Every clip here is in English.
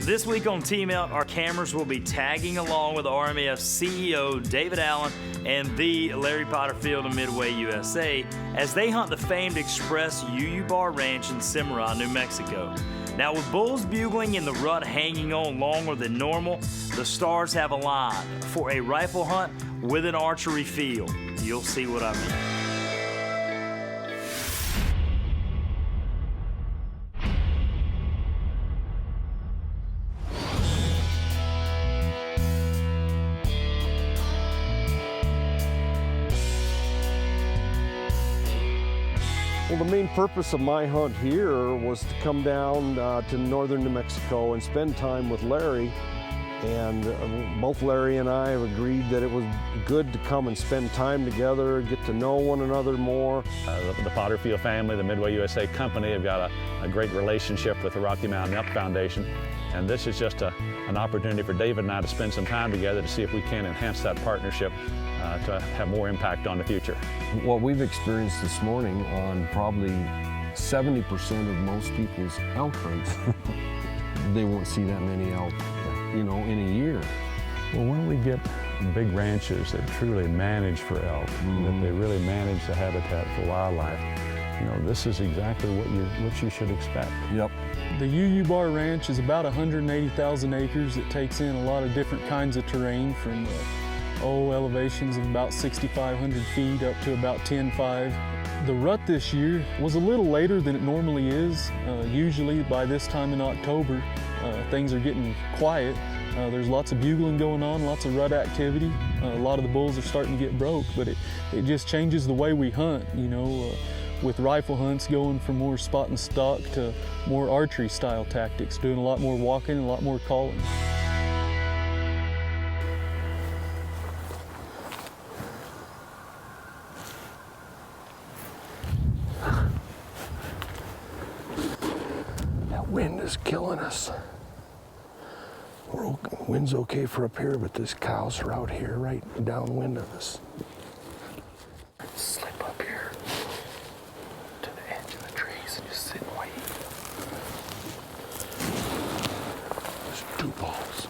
This week on Team Elk, our cameras will be tagging along with RMEF CEO David Allen and the Larry Potterfield of MidwayUSA as they hunt the famed Express UUBAR ranch in Cimarron, New Mexico. Now, with bulls bugling and the rut hanging on longer than normal, the stars have aligned for a rifle hunt with an archery field. You'll see what I mean. Well, the main purpose of my hunt here was to come down to northern New Mexico and spend time with Larry. And both Larry and I have agreed that it was good to come and spend time together, get to know one another more. The Potterfield family, the MidwayUSA company, have got a great relationship with the Rocky Mountain Elk Foundation. And this is just an opportunity for David and I to spend some time together to see if we can enhance that partnership to have more impact on the future. What we've experienced this morning on probably 70% of most people's elk hunts, they won't see that many elk, in a year. Well, when we get big ranches that truly manage for elk, that they really manage the habitat for wildlife, this is exactly what you should expect. Yep. The UUBAR Ranch is about 180,000 acres. It takes in a lot of different kinds of terrain from elevations of about 6,500 feet up to about 10,500. The rut this year was a little later than it normally is. Usually by this time in October, things are getting quiet. There's lots of bugling going on, lots of rut activity. A lot of the bulls are starting to get broke, but it just changes the way we hunt, with rifle hunts going from more spot and stalk to more archery style tactics, doing a lot more walking, a lot more calling. That wind is killing us. Wind's okay for up here, but these cows are out here right downwind of us. Slip up here to the edge of the trees and just sit and wait. There's two balls.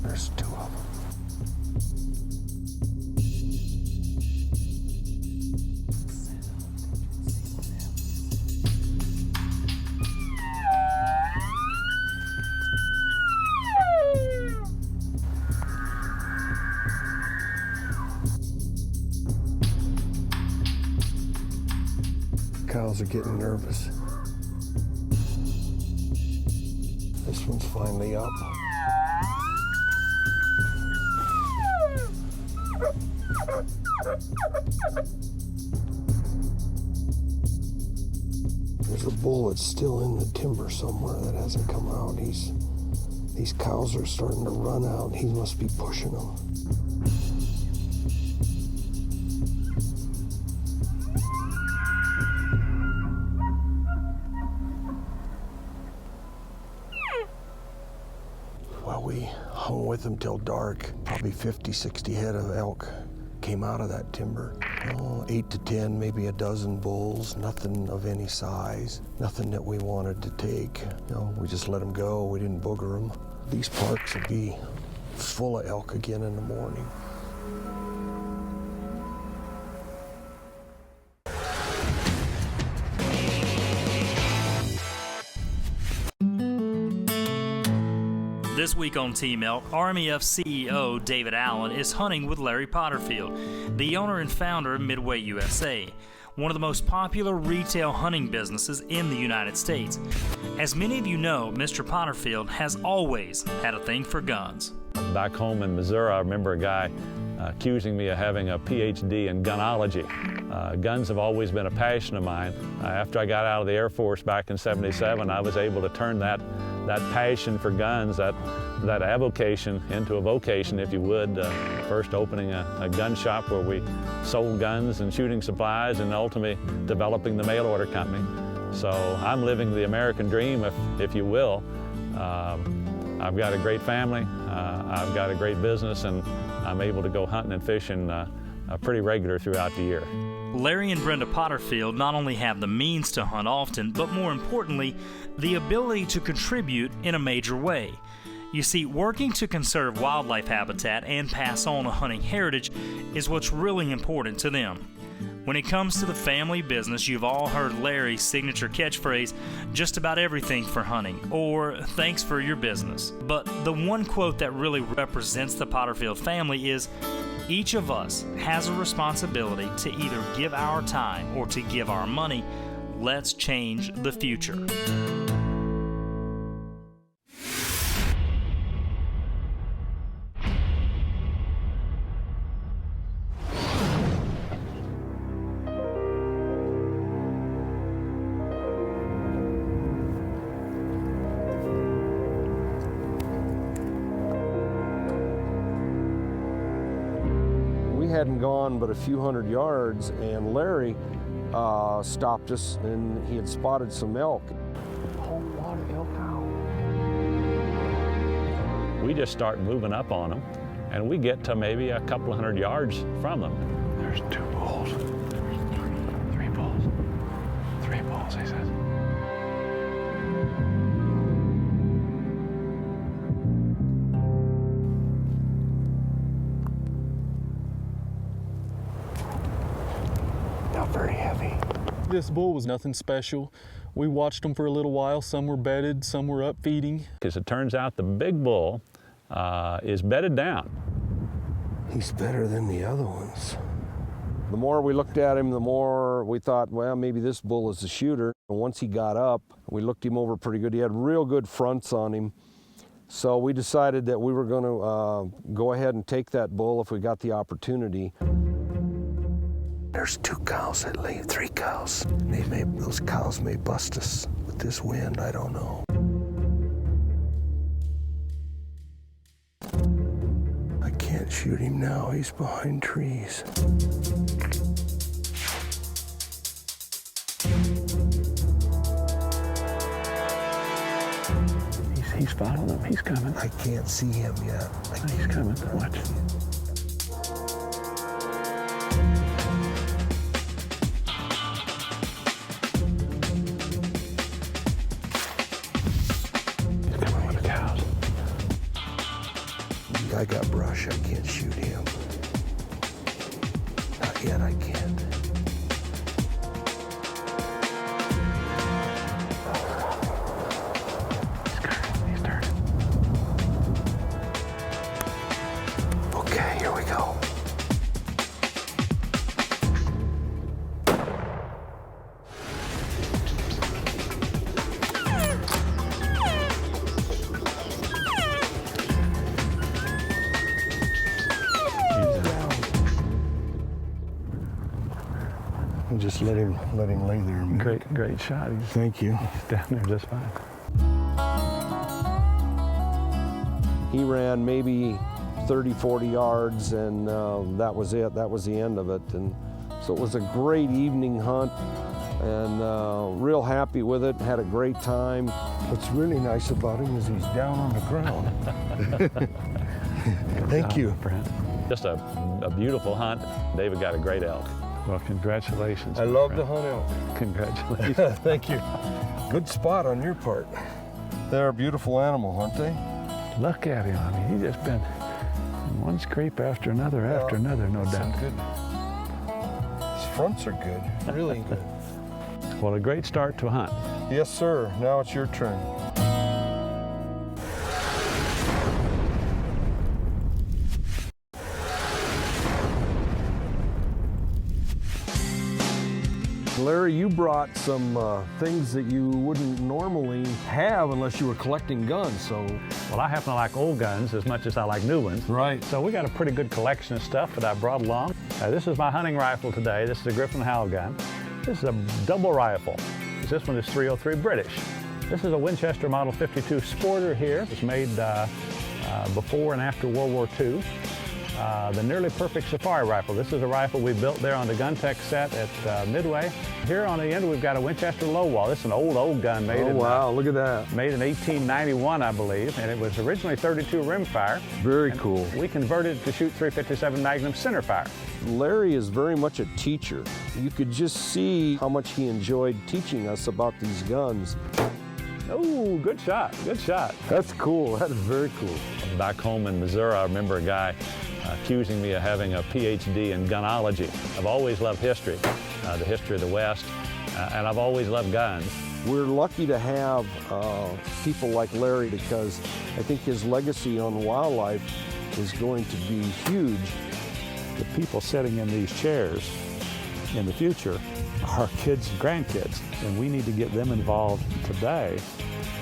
There's two of them. Cows are getting nervous. This one's finally up. There's a bull that's still in the timber somewhere that hasn't come out. These cows are starting to run out. He must be pushing them. Well, we hung with them till dark. Probably 50, 60 head of elk came out of that timber. 8 to 10, maybe a dozen bulls, nothing of any size, nothing that we wanted to take. We just let them go. We didn't booger them. These parks will be full of elk again in the morning. This week on Team Elk, RMEF CEO David Allen is hunting with Larry Potterfield, the owner and founder of MidwayUSA, one of the most popular retail hunting businesses in the United States. As many of you know, Mr. Potterfield has always had a thing for guns. Back home in Missouri, I remember a guy accusing me of having a PhD in gunology. Guns have always been a passion of mine. After I got out of the Air Force back in '77, I was able to turn that passion for guns, that avocation into a vocation, if you would. First opening a gun shop where we sold guns and shooting supplies, and ultimately developing the mail order company. So I'm living the American dream, if you will. I've got a great family, I've got a great business, and I'm able to go hunting and fishing pretty regular throughout the year. Larry and Brenda Potterfield not only have the means to hunt often, but more importantly, the ability to contribute in a major way. You see, working to conserve wildlife habitat and pass on a hunting heritage is what's really important to them. When it comes to the family business, you've all heard Larry's signature catchphrase, just about everything for hunting, or thanks for your business. But the one quote that really represents the Potterfield family is, each of us has a responsibility to either give our time or to give our money. Let's change the future. Hadn't gone but a few hundred yards, and Larry stopped us, and he had spotted some elk. A whole lot of elk out. We just start moving up on them, and we get to maybe a couple of hundred yards from them. There's 2 bulls. There's 3 bulls. 3 bulls, he says. Very heavy. This bull was nothing special. We watched them for a little while. Some were bedded, some were up feeding. Because it turns out the big bull is bedded down. He's better than the other ones. The more we looked at him, the more we thought, well, maybe this bull is a shooter. And once he got up, we looked him over pretty good. He had real good fronts on him. So we decided that we were going to go ahead and take that bull if we got the opportunity. There's 2 cows that leave, 3 cows. Those cows may bust us with this wind, I don't know. I can't shoot him now, he's behind trees. He's following him, he's coming. I can't see him yet. He's coming, watch. I got brush, I can't shoot him. Not yet, I can't. He's turning. Okay, here we go. Just let him lay there. Great shot. Thank you. He's down there just fine. He ran maybe 30, 40 yards, and that was it. That was the end of it. And so it was a great evening hunt, and real happy with it. Had a great time. What's really nice about him is he's down on the ground. Thank you. Brent. Just a beautiful hunt. David got a great elk. Well, congratulations. I love to hunt elk. Congratulations. Thank you. Good spot on your part. They're a beautiful animal, aren't they? Look at him. I mean, he's just been one scrape after another, no doubt. Good. His fronts are good, really good. Well, a great start to a hunt. Yes, sir. Now it's your turn. Larry, you brought some things that you wouldn't normally have unless you were collecting guns, so... Well, I happen to like old guns as much as I like new ones. Right. So we got a pretty good collection of stuff that I brought along. This is my hunting rifle today. This is a Griffin Howell gun. This is a double rifle. This one is .303 British. This is a Winchester Model 52 Sporter here. It was made before and after World War II. the Nearly Perfect Safari Rifle. This is a rifle we built there on the Gun Tech set at Midway. Here on the end we've got a Winchester low wall. This is an old gun made Look at that. Made in 1891, I believe, and it was originally 32 rimfire. Very cool. We converted it to shoot .357 Magnum centerfire. Larry is very much a teacher. You could just see how much he enjoyed teaching us about these guns. Oh, good shot, good shot. That's cool. That is very cool. Back home in Missouri, I remember a guy accusing me of having a PhD in gunology. I've always loved history, the history of the West, and I've always loved guns. We're lucky to have people like Larry because I think his legacy on wildlife is going to be huge. The people sitting in these chairs in the future are kids and grandkids, and we need to get them involved today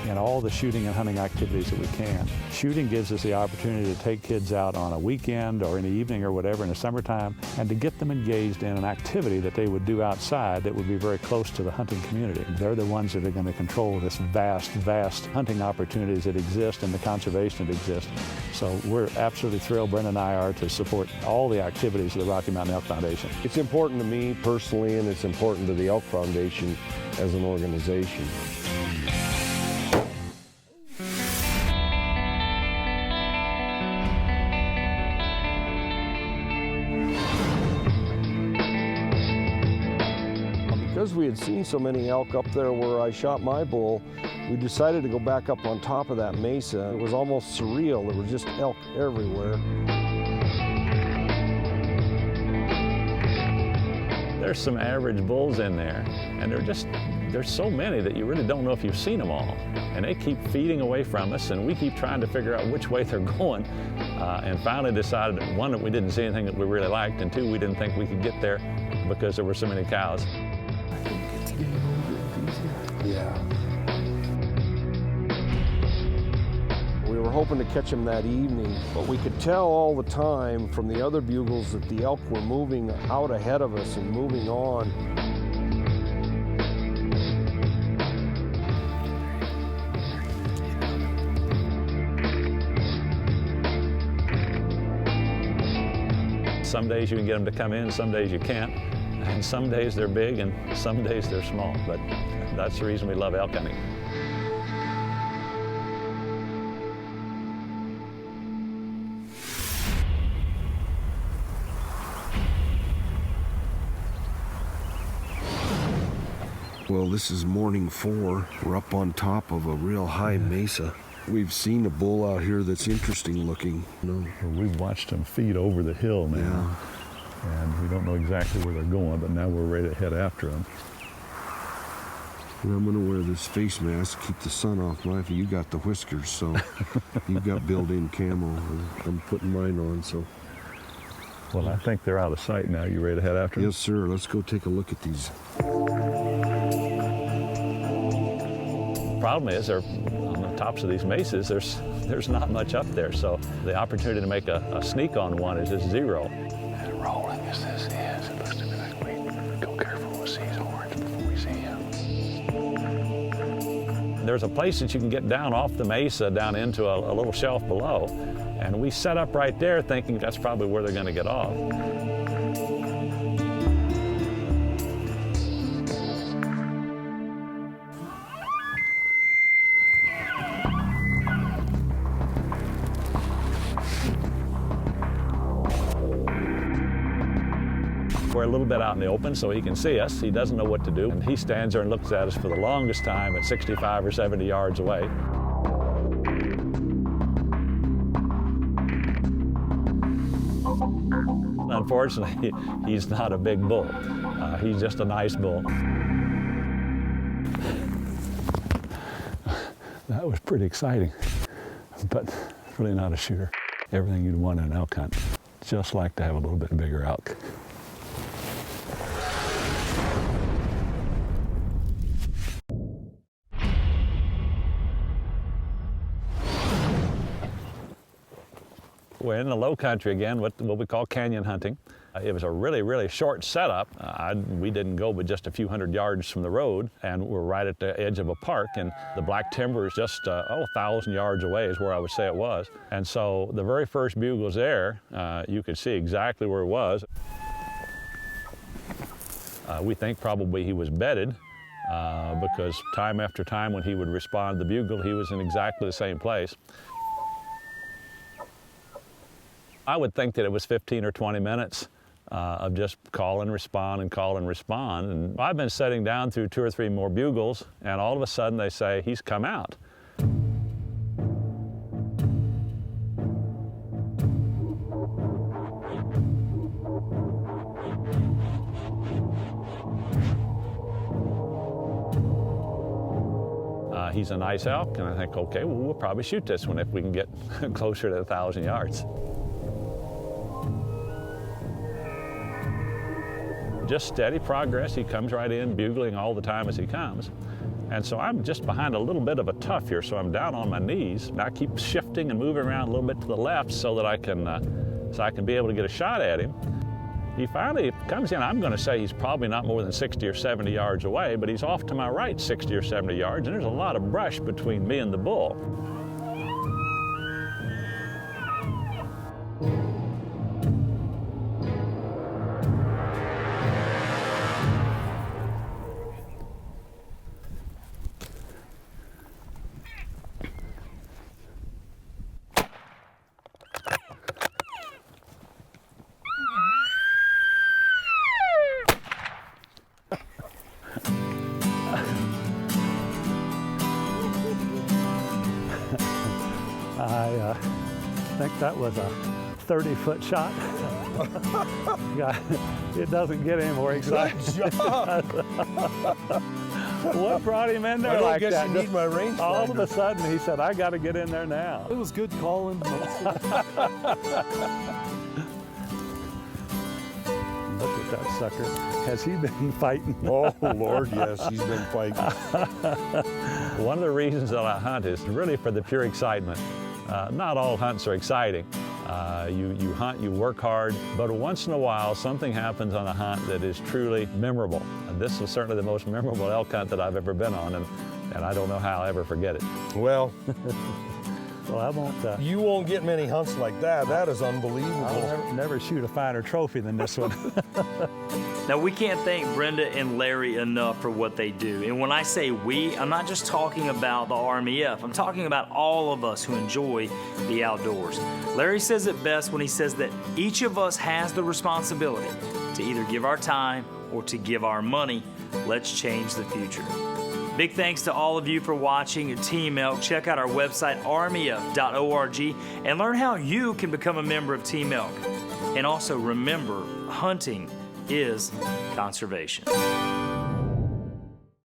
in all the shooting and hunting activities that we can. Shooting gives us the opportunity to take kids out on a weekend or in the evening or whatever in the summertime and to get them engaged in an activity that they would do outside that would be very close to the hunting community. They're the ones that are going to control this vast hunting opportunities that exist and the conservation that exists. So we're absolutely thrilled, Brenda and I are, to support all the activities of the Rocky Mountain Elk Foundation. It's important to me personally, and it's important to the Elk Foundation as an organization. Because we had seen so many elk up there where I shot my bull, we decided to go back up on top of that mesa. It was almost surreal. There were just elk everywhere. There's some average bulls in there, and there's so many that you really don't know if you've seen them all. And they keep feeding away from us, and we keep trying to figure out which way they're going. And finally decided, that one, that we didn't see anything that we really liked, and two, we didn't think we could get there because there were so many cows. Yeah. We were hoping to catch him that evening, but we could tell all the time from the other bugles that the elk were moving out ahead of us and moving on. Some days you can get them to come in, some days you can't. And some days they're big and some days they're small, but that's the reason we love elk hunting. Well, this is morning 4. We're up on top of a real high mesa. We've seen a bull out here that's interesting looking. We've watched them feed over the hill now. Yeah. And we don't know exactly where they're going, but now we're ready to head after them. And I'm gonna wear this face mask, keep the sun off my face. You got the whiskers, so you've got built-in camo. I'm putting mine on, so. Well, I think they're out of sight now. You ready to head after them? Yes, sir. Let's go take a look at these. The problem is, they're on the tops of these mesas, there's not much up there, so the opportunity to make a sneak on one is just zero. As rolling as this is, it looks to me like we go careful with these horns before we see him. There's a place that you can get down off the mesa down into a little shelf below, and we set up right there thinking that's probably where they're going to get off. We're a little bit out in the open so he can see us. He doesn't know what to do. And he stands there and looks at us for the longest time at 65 or 70 yards away. Unfortunately, he's not a big bull. He's just a nice bull. That was pretty exciting, but really not a shooter. Everything you'd want in an elk hunt. Just like to have a little bit bigger elk. We're in the low country again, what we call canyon hunting. It was a really, really short setup. We didn't go but just a few hundred yards from the road, and we're right at the edge of a park, and the black timber is just 1,000 yards away is where I would say it was. And so the very first bugles there, you could see exactly where it was. We think probably he was bedded because time after time when he would respond to the bugle, he was in exactly the same place. I would think that it was 15 or 20 minutes of just call and respond and call and respond. And I've been sitting down through 2 or 3 more bugles, and all of a sudden they say, he's come out. He's a nice elk, and I think, okay, well, we'll probably shoot this one if we can get closer to 1,000 yards. Just steady progress. He comes right in, bugling all the time as he comes. And so I'm just behind a little bit of a tuff here, so I'm down on my knees. And I keep shifting and moving around a little bit to the left so that I can be able to get a shot at him. He finally comes in. I'm going to say he's probably not more than 60 or 70 yards away, but he's off to my right 60 or 70 yards, and there's a lot of brush between me and the bull. I think that was a 30-foot shot. It doesn't get any more exciting. Good job. What brought him in there like that? I guess you need my rangefinder. All of a sudden, he said, I got to get in there now. It was good calling. Look at that sucker. Has he been fighting? Oh, Lord, yes, he's been fighting. One of the reasons that I hunt is really for the pure excitement. Not all hunts are exciting. You hunt, you work hard, but once in a while something happens on a hunt that is truly memorable. And this is certainly the most memorable elk hunt that I've ever been on, and I don't know how I'll ever forget it. Well, well, I won't. You won't get many hunts like that. That is unbelievable. I'll never shoot a finer trophy than this one. Now, we can't thank Brenda and Larry enough for what they do. And when I say we, I'm not just talking about the RMEF. I'm talking about all of us who enjoy the outdoors. Larry says it best when he says that each of us has the responsibility to either give our time or to give our money. Let's change the future. Big thanks to all of you for watching Team Elk. Check out our website, rmef.org, and learn how you can become a member of Team Elk. And also remember, hunting is conservation.